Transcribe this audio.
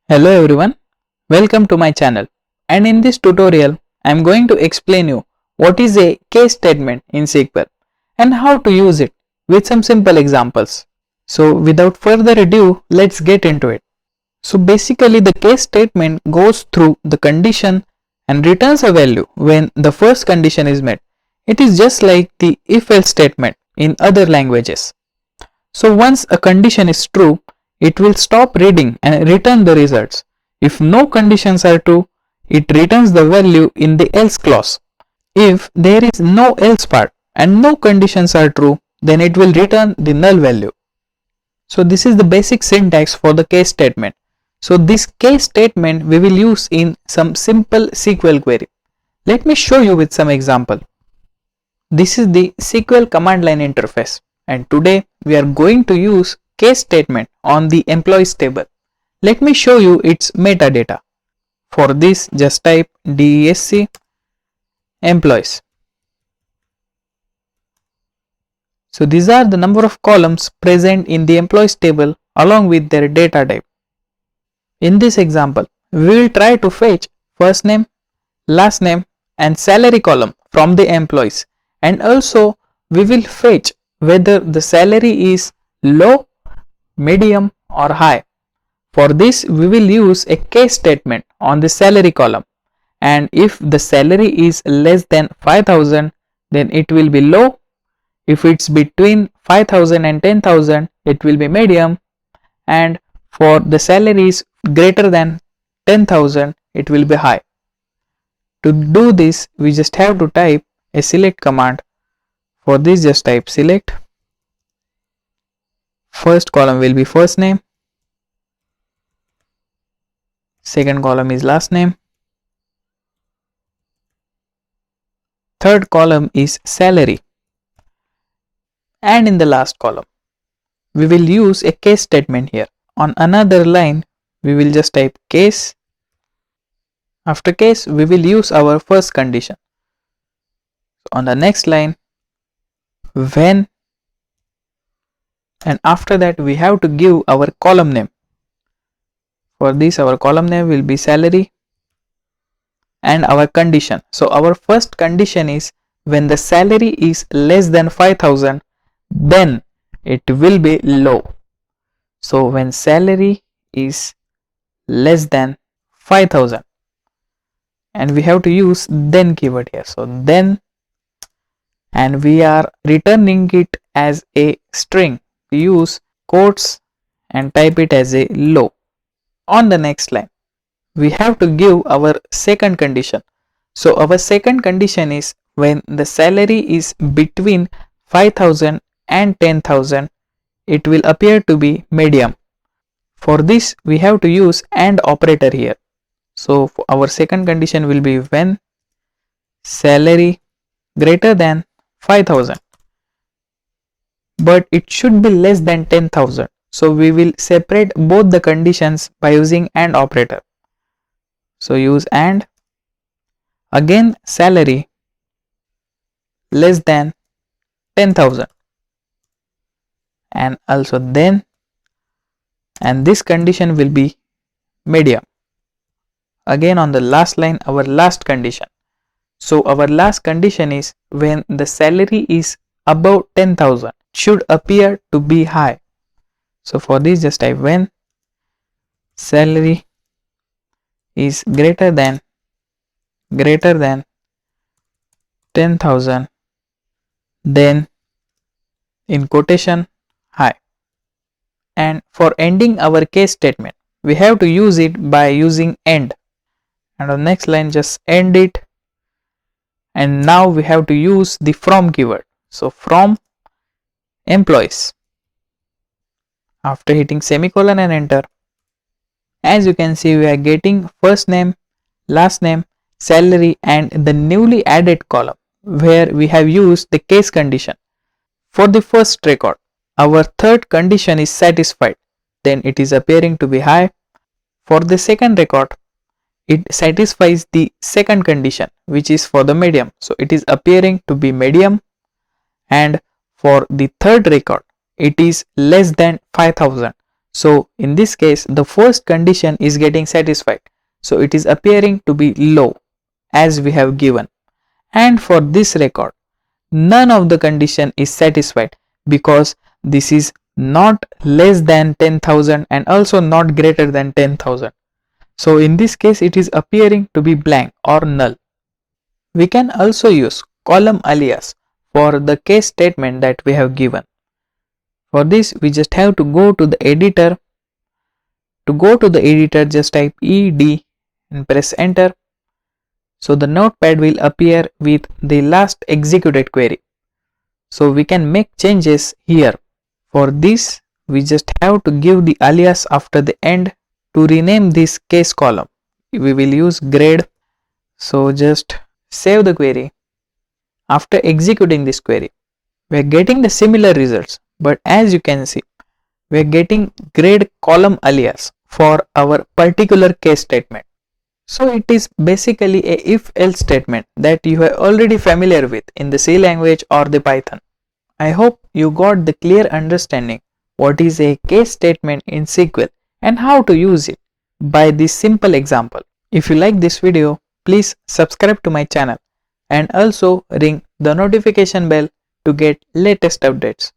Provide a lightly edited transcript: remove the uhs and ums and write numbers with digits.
Hello everyone, welcome to my channel, and in this tutorial I am going to explain you what is a case statement in SQL and how to use it with some simple examples. So without further ado, let's get into it. So basically the case statement goes through the condition and returns a value when the first condition is met. It is just like the if-else statement in other languages. So once a condition is true, it will stop reading and return the results. If no conditions are true, it returns the value in the else clause. If there is no else part and no conditions are true, then it will return the null value. So this is the basic syntax for the case statement. So this case statement we will use in some simple SQL query. Let me show you with some example. This is the SQL command line interface, and today we are going to use case statement on the employees table. Let me show you its metadata. For this, just type DESC employees. So these are the number of columns present in the employees table along with their data type. In this example, we will try to fetch first name, last name and salary column from the employees, and also we will fetch whether the salary is low, medium or high. For this we will use a case statement on the salary column, and if the salary is less than 5,000 then it will be low. If it's between 5,000 and 10,000 it will be medium, and for the salary is greater than 10,000 it will be high. To do this we just have to type a select command. For this just type select. First column will be first name, second column is last name, third column is salary, and in the last column we will use a case statement here. On another line we will just type case. After case we will use our first condition. On the next line when, and after that we have to give our column name. For this our column name will be salary, and our condition. So our first condition is when the salary is less than 5,000 then it will be low. So when salary is less than 5,000, and we have to use then keyword here. So then, and we are returning it as a string. We use quotes and type it as a low. On the next line we have to give our second condition. So our second condition is when the salary is between 5,000 and 10,000 it will appear to be medium. For this we have to use AND operator here. So our second condition will be when salary greater than 5,000, but it should be less than 10,000. So we will separate both the conditions by using AND operator. So use AND, again salary less than 10,000, and also then, and this condition will be medium. Again on the last line our last condition. So our last condition is when the salary is above 10,000 should appear to be high. So for this just type when salary is greater than 10,000 then in quotation high. And for ending our case statement we have to use it by using end, and on next line just end it, and now we have to use the from keyword. So from employees. After hitting semicolon and enter, as you can see we are getting first name, last name, salary and the newly added column where we have used the case condition. For the first record our third condition is satisfied, then it is appearing to be high. For the second record it satisfies the second condition which is for the medium, so it is appearing to be medium. And for the third record it is less than 5000. So in this case the first condition is getting satisfied. So it is appearing to be low as we have given. And for this record, none of the condition is satisfied because this is not less than 10,000 and also not greater than 10,000. So in this case it is appearing to be blank or null. We can also use column alias for the case statement that we have given. For this we just have to go to the editor. To go to the editor, just type ed and press enter. So the notepad will appear with the last executed query. So we can make changes here. For this we just have to give the alias after the end. To rename this case column we will use grade. So just save the query. After executing this query we are getting the similar results, but as you can see we are getting grade column alias for our particular case statement. So it is basically a if-else statement that you are already familiar with in the C language or the Python. I hope you got the clear understanding what is a case statement in SQL and how to use it by this simple example. If you like this video, please subscribe to my channel and also ring the notification bell to get latest updates.